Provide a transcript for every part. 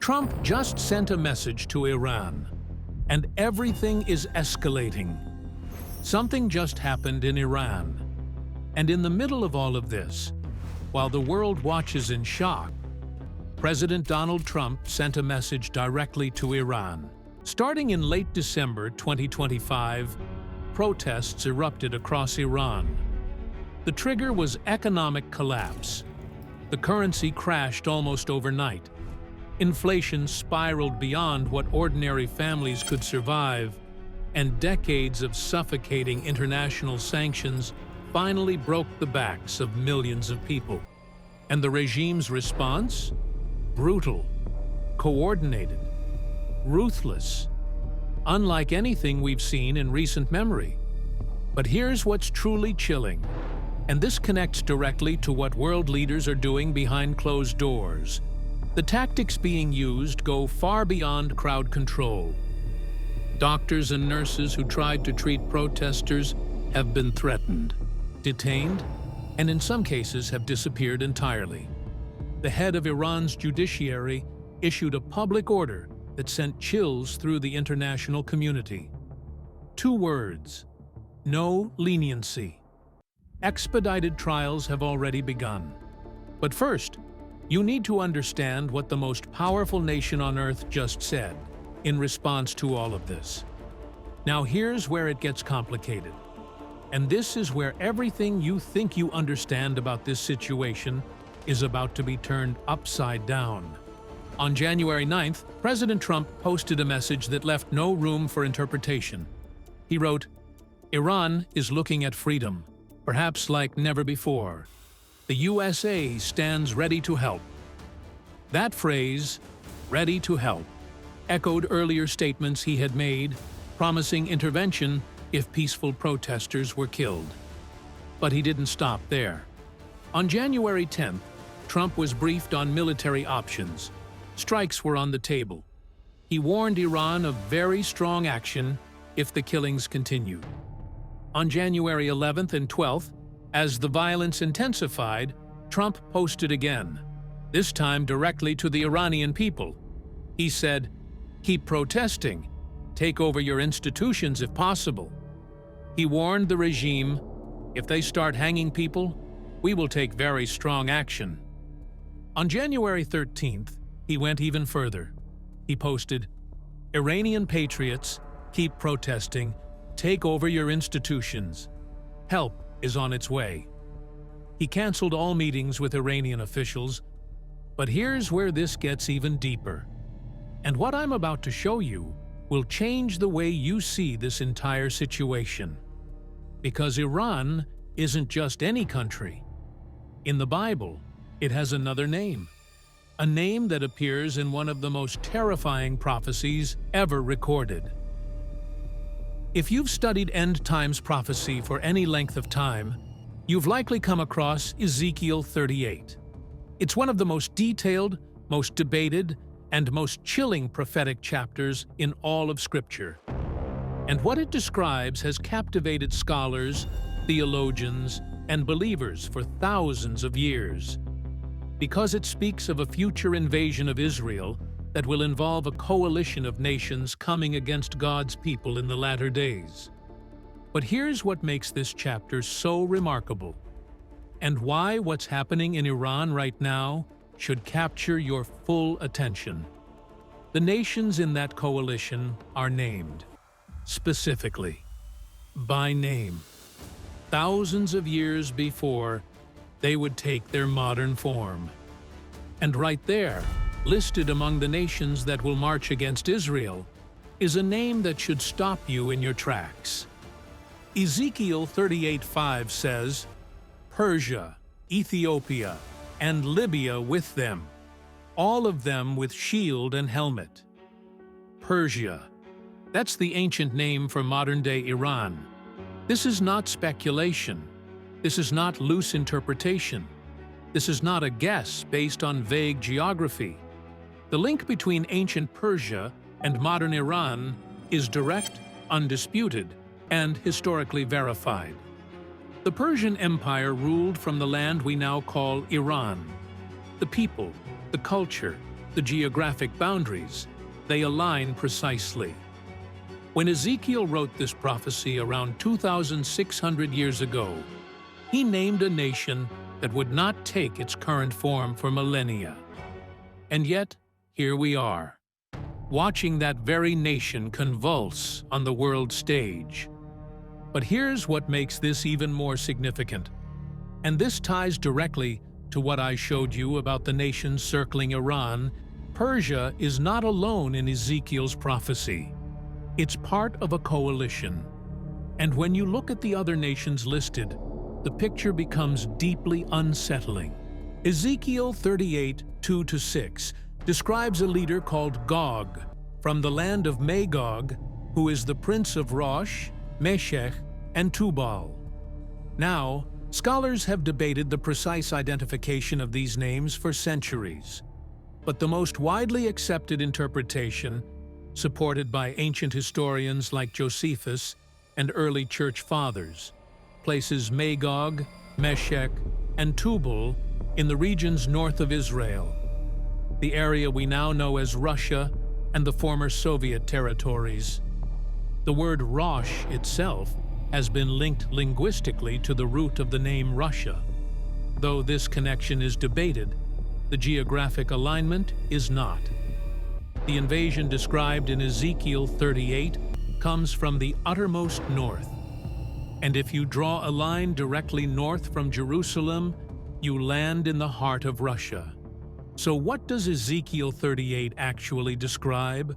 Trump just sent a message to Iran, and everything is escalating. Something just happened in Iran. And in the middle of all of this, while the world watches in shock, President Donald Trump sent a message directly to Iran. Starting in late December 2025, protests erupted across Iran. The trigger was economic collapse. The currency crashed almost overnight. Inflation spiraled beyond what ordinary families could survive, and decades of suffocating international sanctions finally broke the backs of millions of people. And the regime's response? Brutal, coordinated, ruthless, unlike anything we've seen in recent memory. But here's what's truly chilling, and this connects directly to what world leaders are doing behind closed doors. The tactics being used go far beyond crowd control. Doctors and nurses who tried to treat protesters have been threatened, detained, and in some cases have disappeared entirely. The head of Iran's judiciary issued a public order that sent chills through the international community. 2 words: no leniency. Expedited trials have already begun. But first, you need to understand what the most powerful nation on earth just said in response to all of this. Now here's where it gets complicated. And this is where everything you think you understand about this situation is about to be turned upside down. On January 9th, President Trump posted a message that left no room for interpretation. He wrote, "Iran is looking at freedom, perhaps like never before. The USA stands ready to help." That phrase, "ready to help," echoed earlier statements he had made, promising intervention if peaceful protesters were killed. But he didn't stop there. On January 10th, Trump was briefed on military options. Strikes were on the table. He warned Iran of very strong action if the killings continued. On January 11th and 12th, as the violence intensified, Trump posted again, this time directly to the Iranian people. He said, "Keep protesting. Take over your institutions if possible." He warned the regime, "If they start hanging people, we will take very strong action." On January 13th, he went even further. He posted, "Iranian patriots, keep protesting. Take over your institutions. Help is on its way." He canceled all meetings with Iranian officials. But here's where this gets even deeper. And what I'm about to show you will change the way you see this entire situation. Because Iran isn't just any country. In the Bible, it has another name. A name that appears in one of the most terrifying prophecies ever recorded. If you've studied end times prophecy for any length of time, you've likely come across Ezekiel 38. It's one of the most detailed, most debated, and most chilling prophetic chapters in all of Scripture. And what it describes has captivated scholars, theologians, and believers for thousands of years. Because it speaks of a future invasion of Israel that will involve a coalition of nations coming against God's people in the latter days. But here's what makes this chapter so remarkable, and why what's happening in Iran right now should capture your full attention. The nations in that coalition are named, specifically, by name, thousands of years before they would take their modern form. And right there, listed among the nations that will march against Israel, is a name that should stop you in your tracks. Ezekiel 38:5 says, "Persia, Ethiopia, and Libya with them, all of them with shield and helmet." Persia. That's the ancient name for modern-day Iran. This is not speculation. This is not loose interpretation. This is not a guess based on vague geography. The link between ancient Persia and modern Iran is direct, undisputed, and historically verified. The Persian Empire ruled from the land we now call Iran. The people, the culture, the geographic boundaries. They align precisely. When Ezekiel wrote this prophecy around 2,600 years ago, he named a nation that would not take its current form for millennia. And yet, here we are, watching that very nation convulse on the world stage. But here's what makes this even more significant. And this ties directly to what I showed you about the nations circling Iran. Persia is not alone in Ezekiel's prophecy. It's part of a coalition. And when you look at the other nations listed, the picture becomes deeply unsettling. Ezekiel 38, 2-6 describes a leader called Gog from the land of Magog, who is the prince of Rosh, Meshech, and Tubal. Now, scholars have debated the precise identification of these names for centuries. But the most widely accepted interpretation, supported by ancient historians like Josephus and early church fathers, places Magog, Meshech, and Tubal in the regions north of Israel, the area we now know as Russia and the former Soviet territories. The word Rosh itself has been linked linguistically to the root of the name Russia. Though this connection is debated, the geographic alignment is not. The invasion described in Ezekiel 38 comes from the uttermost north. And if you draw a line directly north from Jerusalem, you land in the heart of Russia. So what does Ezekiel 38 actually describe?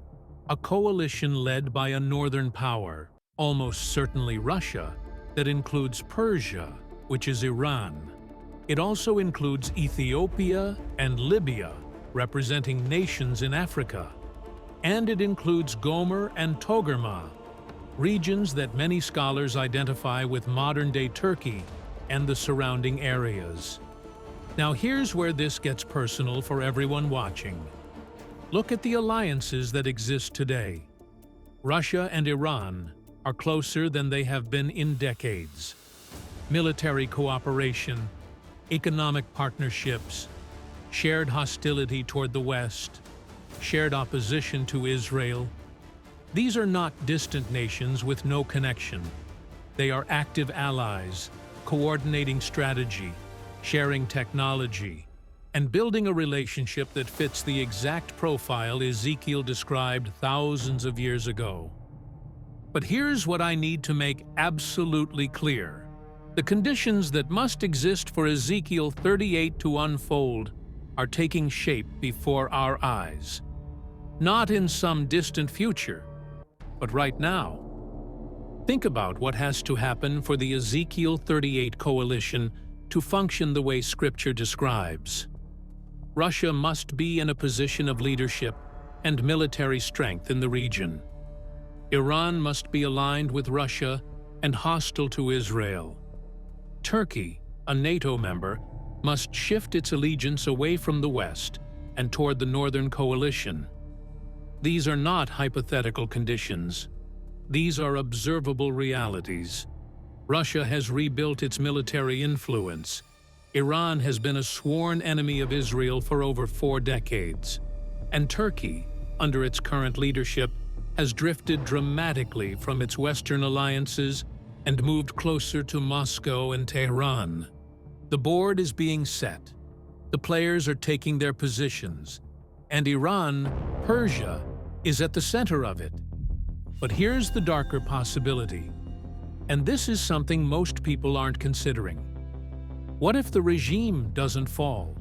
A coalition led by a northern power, almost certainly Russia, that includes Persia, which is Iran. It also includes Ethiopia and Libya, representing nations in Africa. And it includes Gomer and Togarmah, regions that many scholars identify with modern-day Turkey and the surrounding areas. Now here's where this gets personal for everyone watching. Look at the alliances that exist today. Russia and Iran are closer than they have been in decades. Military cooperation, economic partnerships, shared hostility toward the West, shared opposition to Israel. These are not distant nations with no connection. They are active allies, coordinating strategy, sharing technology, and building a relationship that fits the exact profile Ezekiel described thousands of years ago. But here's what I need to make absolutely clear. The conditions that must exist for Ezekiel 38 to unfold are taking shape before our eyes. Not in some distant future, but right now. Think about what has to happen for the Ezekiel 38 coalition to function the way Scripture describes. Russia must be in a position of leadership and military strength in the region. Iran must be aligned with Russia and hostile to Israel. Turkey, a NATO member, must shift its allegiance away from the West and toward the Northern Coalition. These are not hypothetical conditions. These are observable realities. Russia has rebuilt its military influence. Iran has been a sworn enemy of Israel for over 4 decades. And Turkey, under its current leadership, has drifted dramatically from its Western alliances and moved closer to Moscow and Tehran. The board is being set. The players are taking their positions. And Iran, Persia, is at the center of it. But here's the darker possibility. And this is something most people aren't considering. What if the regime doesn't fall?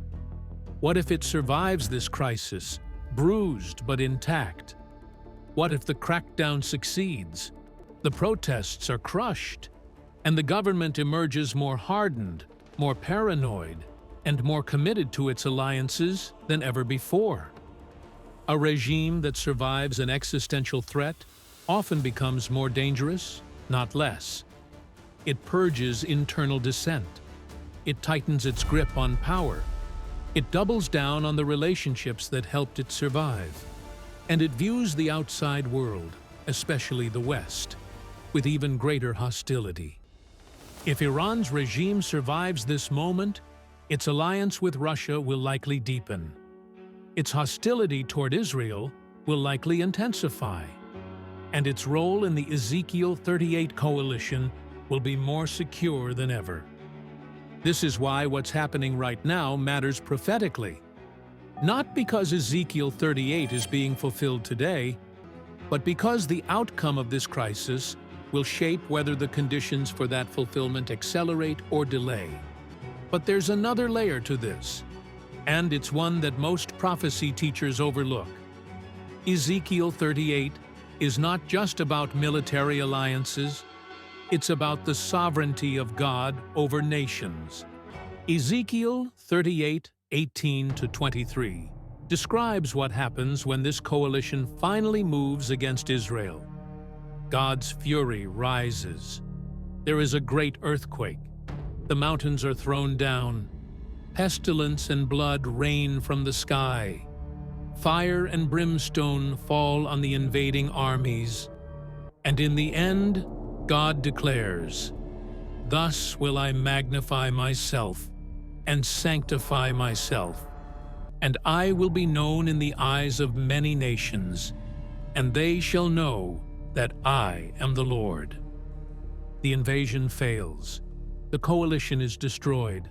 What if it survives this crisis, bruised but intact? What if the crackdown succeeds? The protests are crushed, and the government emerges more hardened, more paranoid, and more committed to its alliances than ever before. A regime that survives an existential threat often becomes more dangerous, not less. It purges internal dissent. It tightens its grip on power. It doubles down on the relationships that helped it survive. And it views the outside world, especially the West, with even greater hostility. If Iran's regime survives this moment, its alliance with Russia will likely deepen. its hostility toward Israel will likely intensify, and its role in the Ezekiel 38 coalition will be more secure than ever. This is why what's happening right now matters prophetically. Not because Ezekiel 38 is being fulfilled today, but because the outcome of this crisis will shape whether the conditions for that fulfillment accelerate or delay. But there's another layer to this, and it's one that most prophecy teachers overlook. Ezekiel 38 is not just about military alliances, it's about the sovereignty of God over nations. Ezekiel 38:18-23 describes what happens when this coalition finally moves against Israel. God's fury rises. There is a great earthquake. The mountains are thrown down. Pestilence and blood rain from the sky. Fire and brimstone fall on the invading armies. And in the end, God declares, "Thus will I magnify myself and sanctify myself, and I will be known in the eyes of many nations, and they shall know that I am the Lord." The invasion fails, the coalition is destroyed,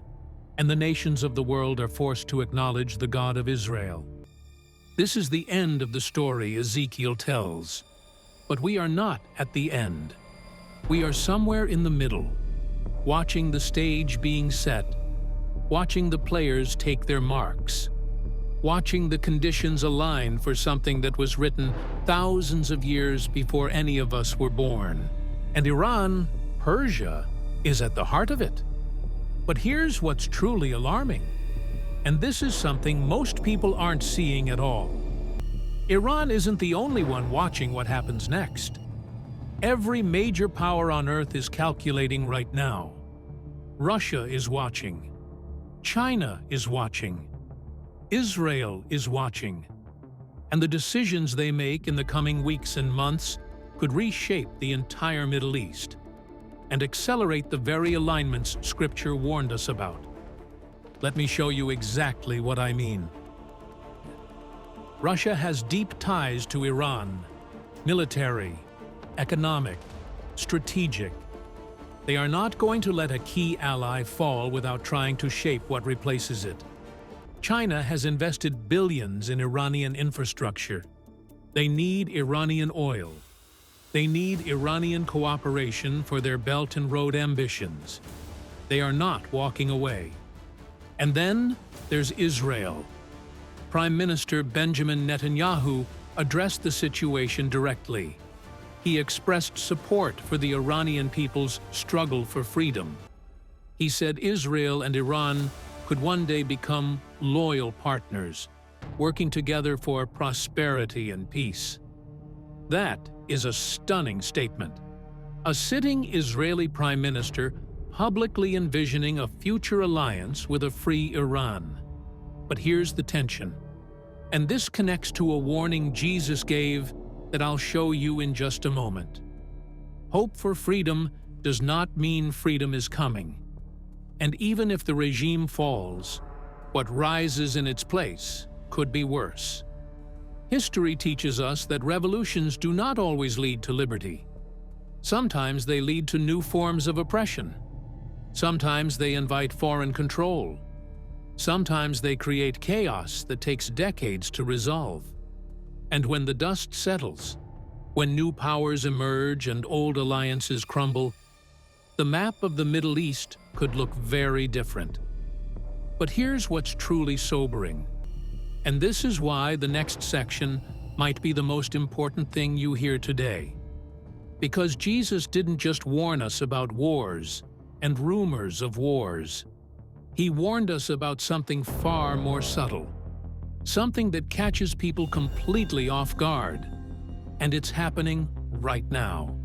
and the nations of the world are forced to acknowledge the God of Israel. This is the end of the story Ezekiel tells. But we are not at the end. We are somewhere in the middle, watching the stage being set, watching the players take their marks, watching the conditions align for something that was written thousands of years before any of us were born. And Iran, Persia, is at the heart of it. But here's what's truly alarming, and this is something most people aren't seeing at all. Iran isn't the only one watching what happens next. Every major power on Earth is calculating right now. Russia is watching. China is watching. Israel is watching. And the decisions they make in the coming weeks and months could reshape the entire Middle East and accelerate the very alignments Scripture warned us about. Let me show you exactly what I mean. Russia has deep ties to Iran, military, economic, strategic. They are not going to let a key ally fall without trying to shape what replaces it. China has invested billions in Iranian infrastructure. They need Iranian oil. They need Iranian cooperation for their Belt and Road ambitions. They are not walking away. And then there's Israel. Prime Minister Benjamin Netanyahu addressed the situation directly. He expressed support for the Iranian people's struggle for freedom. He said Israel and Iran could one day become loyal partners, working together for prosperity and peace. That is a stunning statement. A sitting Israeli prime minister publicly envisioning a future alliance with a free Iran. But here's the tension. And this connects to a warning Jesus gave that I'll show you in just a moment. Hope for freedom does not mean freedom is coming. And even if the regime falls, what rises in its place could be worse. History teaches us that revolutions do not always lead to liberty. Sometimes they lead to new forms of oppression. Sometimes they invite foreign control. Sometimes they create chaos that takes decades to resolve. And when the dust settles, when new powers emerge and old alliances crumble, the map of the Middle East could look very different. But here's what's truly sobering. And this is why the next section might be the most important thing you hear today. Because Jesus didn't just warn us about wars and rumors of wars. He warned us about something far more subtle. Something that catches people completely off guard. And it's happening right now.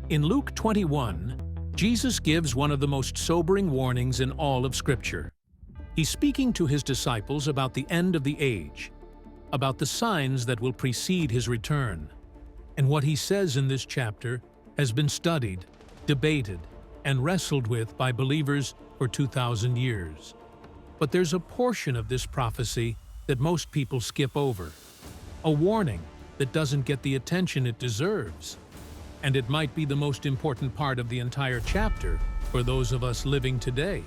In Luke 21, Jesus gives one of the most sobering warnings in all of Scripture. He's speaking to his disciples about the end of the age, about the signs that will precede his return. And what he says in this chapter has been studied, debated, and wrestled with by believers for 2,000 years. But there's a portion of this prophecy that most people skip over, a warning that doesn't get the attention it deserves. And it might be the most important part of the entire chapter for those of us living today.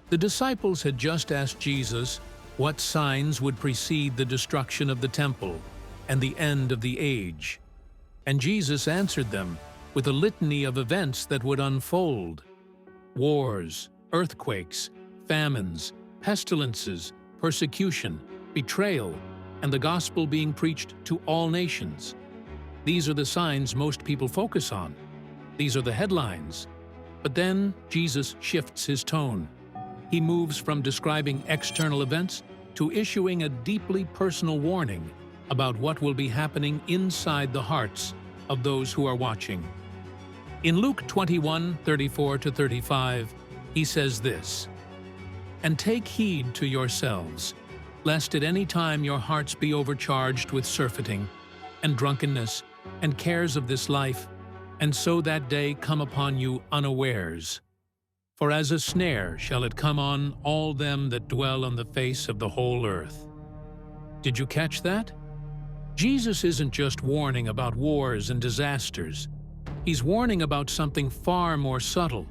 The disciples had just asked Jesus what signs would precede the destruction of the temple and the end of the age. And Jesus answered them with a litany of events that would unfold: wars, earthquakes, famines, pestilences, persecution, betrayal, and the gospel being preached to all nations. These are the signs most people focus on. These are the headlines. But then Jesus shifts his tone. He moves from describing external events to issuing a deeply personal warning about what will be happening inside the hearts of those who are watching. In Luke 21:34-35, he says this, "And take heed to yourselves, lest at any time your hearts be overcharged with surfeiting, and drunkenness, and cares of this life, and so that day come upon you unawares. For as a snare shall it come on all them that dwell on the face of the whole earth." Did you catch that? Jesus isn't just warning about wars and disasters. He's warning about something far more subtle.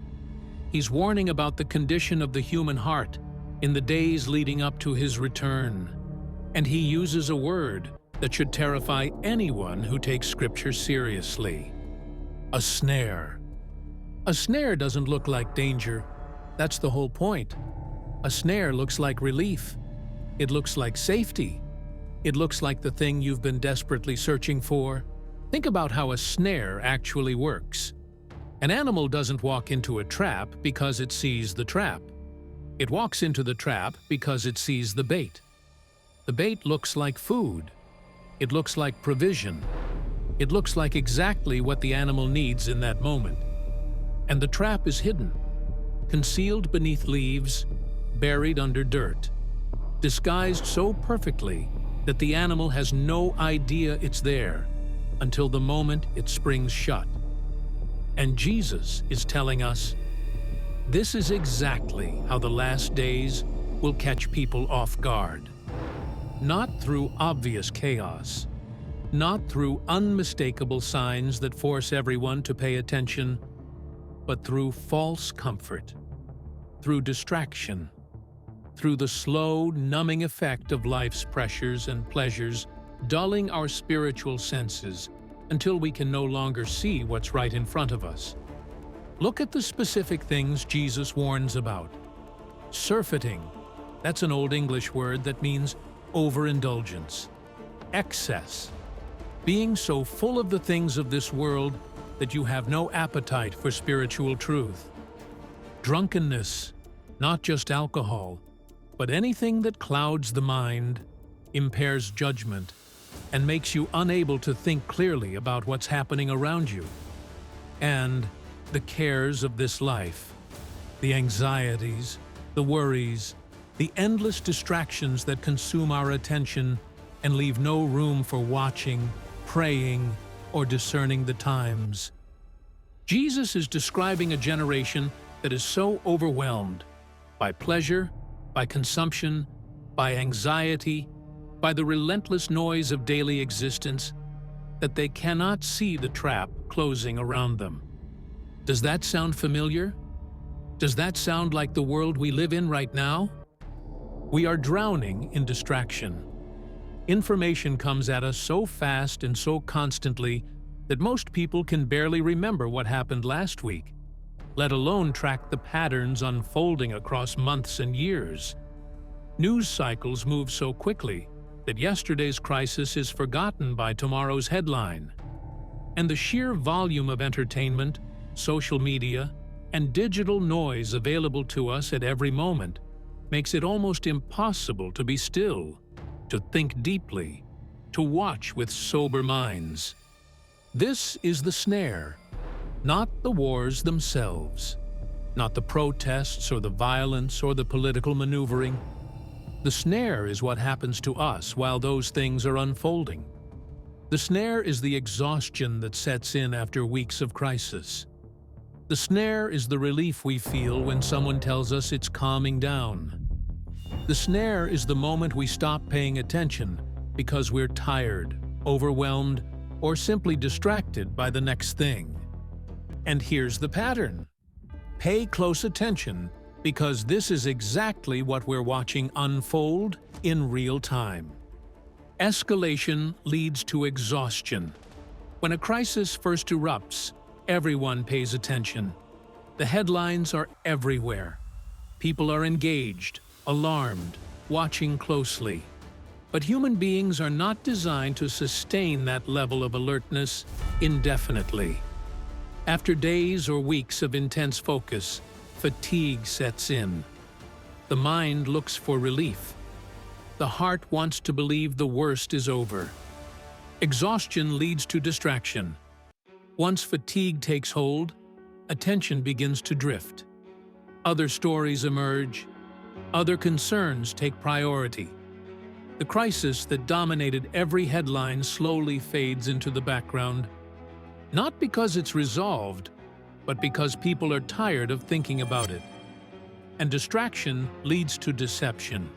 He's warning about the condition of the human heart in the days leading up to his return. And he uses a word that should terrify anyone who takes Scripture seriously: a snare. A snare doesn't look like danger. That's the whole point. A snare looks like relief. It looks like safety. It looks like the thing you've been desperately searching for. Think about how a snare actually works. An animal doesn't walk into a trap because it sees the trap. It walks into the trap because it sees the bait. The bait looks like food. It looks like provision. It looks like exactly what the animal needs in that moment. And the trap is hidden, concealed beneath leaves, buried under dirt, disguised so perfectly that the animal has no idea it's there until the moment it springs shut. And Jesus is telling us, this is exactly how the last days will catch people off guard. Not through obvious chaos, not through unmistakable signs that force everyone to pay attention, but through false comfort, through distraction, through the slow, numbing effect of life's pressures and pleasures, dulling our spiritual senses until we can no longer see what's right in front of us. Look at the specific things Jesus warns about. Surfeiting, that's an Old English word that means overindulgence. Excess, being so full of the things of this world that you have no appetite for spiritual truth. Drunkenness, not just alcohol, but anything that clouds the mind, impairs judgment, and makes you unable to think clearly about what's happening around you. And the cares of this life, the anxieties, the worries, the endless distractions that consume our attention and leave no room for watching, praying, or discerning the times. Jesus is describing a generation that is so overwhelmed by pleasure, by consumption, by anxiety, by the relentless noise of daily existence, that they cannot see the trap closing around them. Does that sound familiar? Does that sound like the world we live in right now? We are drowning in distraction. Information comes at us so fast and so constantly that most people can barely remember what happened last week, let alone track the patterns unfolding across months and years. News cycles move so quickly that yesterday's crisis is forgotten by tomorrow's headline. And the sheer volume of entertainment, social media, and digital noise available to us at every moment makes it almost impossible to be still, to think deeply, to watch with sober minds. This is the snare, not the wars themselves, not the protests or the violence or the political maneuvering. The snare is what happens to us while those things are unfolding. The snare is the exhaustion that sets in after weeks of crisis. The snare is the relief we feel when someone tells us it's calming down. The snare is the moment we stop paying attention because we're tired, overwhelmed, or simply distracted by the next thing. And here's the pattern. Pay close attention because this is exactly what we're watching unfold in real time. Escalation leads to exhaustion. When a crisis first erupts, everyone pays attention. The headlines are everywhere. People are engaged, alarmed, watching closely. But human beings are not designed to sustain that level of alertness indefinitely. After days or weeks of intense focus, fatigue sets in. The mind looks for relief. The heart wants to believe the worst is over. Exhaustion leads to distraction. Once fatigue takes hold, attention begins to drift. Other stories emerge. Other concerns take priority. The crisis that dominated every headline slowly fades into the background, not because it's resolved, but because people are tired of thinking about it. And distraction leads to deception.